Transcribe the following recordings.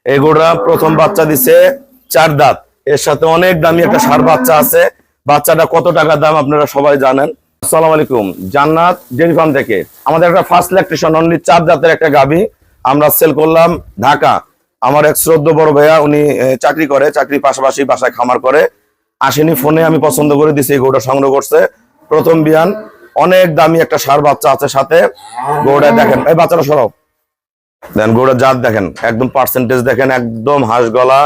এই গরুটা প্রথম বাচ্চা দিছে 4 দাঁত, এর সাথে অনেক দামি একটা ষাঁড় বাচ্চা আছে। বাচ্চাটা কত টাকা দাম আপনারা সবাই জানেন। আসসালামু আলাইকুম, জান্নাত ডেইরি ফার্ম থেকে আমাদের একটা ফার্স্ট ল্যাকটেশন অনলি 4 দাঁতের একটা গাভী আমরা সেল করলাম ঢাকা। আমার এক শ্রদ্ধ বড় ভাইয়া, উনি চাকরি করে, চাকরির পাশাপাশি বাসায় খামার করে, আসেনি, ফোনে আমি পছন্দ করে দিছি, এই গরুটা সংগ্রহ করছে। প্রথম বিয়ান, অনেক দামি একটা ষাঁড় বাচ্চা আছে সাথে। গরুটা দেখেন, এই বাচ্চাটা সরাও, দেন গরুটার জাত দেখেন, একদম পার্সেন্টেজ দেখেন, একদম হাঁস গলা,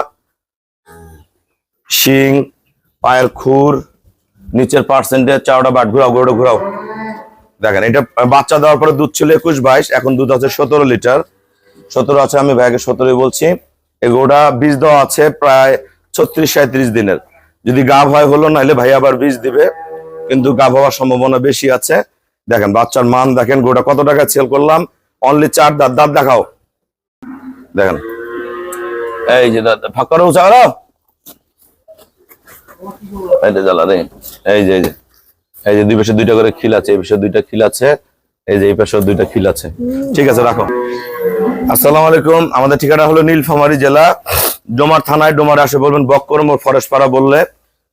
শিং, পায়ের খুর, নিচের পার্সেন্টেজ, চাওড়া বাট, ঘুরাও গরুটা ঘুরাও, দেখেন। এটা বাচ্চা দেওয়ার পরে দুধ ছিল 21-22, এখন দুধ আছে 17 লিটার। 17 আছে, আমি ভাইকে 17 বলছি। এই গরুটা বীজ দেওয়া আছে প্রায় 36-37 দিনের। যদি গাভ হয় হলো, নাহলে ভাই আবার বীজ দিবে, কিন্তু গাভ হওয়ার সম্ভাবনা বেশি আছে। দেখেন বাচ্চার মান দেখেন। গরুটা কত টাকায় সেল করলাম? অনলি 4 দাঁত। দাঁত দেখাও, দেখেন, এই যে দাঁত ফাঁক করে উঁচা করো, এই যে জ্বালা রে, এই যে এই যে দুই পাশে 2টা করে খিল আছে, এই পাশে 2টা খিল আছে, এই যে এই পাশে 2টা খিল আছে। ঠিক আছে, রাখো। আসসালামু আলাইকুম, আমাদের ঠিকানা হলো নীলফামারী জেলা, ডোমার থানায়। ডোমারে আসে বলবেন বক্করম ও ফরেস্ট পাড়া বললে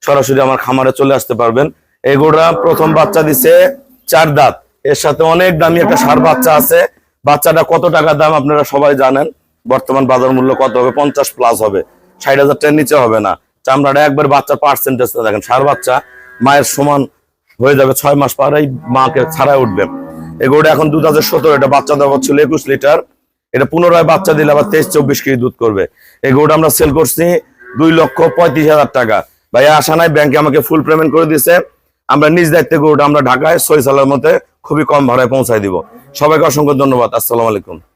সরাসরি আমার খামারে চলে আসতে পারবেন। এই গরুটা প্রথম বাচ্চা দিছে 4 দাঁত, এর সাথে অনেক দামি একটা ষাঁড় বাচ্চা আছে। বাচ্চাটা কত টাকা দাম আপনারা সবাই জানেন। বর্তমান বাজার মূল্য কত হবে? 50+ হবে, 60,000 টাকার নিচে হবে না। চামড়াটা একবার, বাচ্চার পার্সেন্টেজটা দেখেন, ষাঁড় বাচ্চা মায়ের সমান হয়ে যাবে, 6 মাস পরেই মাকে ছাড়াই উঠবে। এই গরুটা এখন দুধ আছে 17, এটা বাচ্চা দেওয়া ছিল 21 লিটার। এটা পুনরায় বাচ্চা দিলে আবার 23-24 কেজি দুধ করবে। এই গরুটা আমরা সেল করছি 2,35,000 টাকা। ভাইয়া আসা নাই, ব্যাংকে আমাকে ফুল পেমেন্ট করে দিছে। আমরা নিজ দায়িত্বে গরুটা আমরা ঢাকায় 6 সালের মধ্যে খুবই কম ভাড়ায় পৌঁছায় দিব। সবাইকে অসংখ্য ধন্যবাদ। আসসালামু আলাইকুম।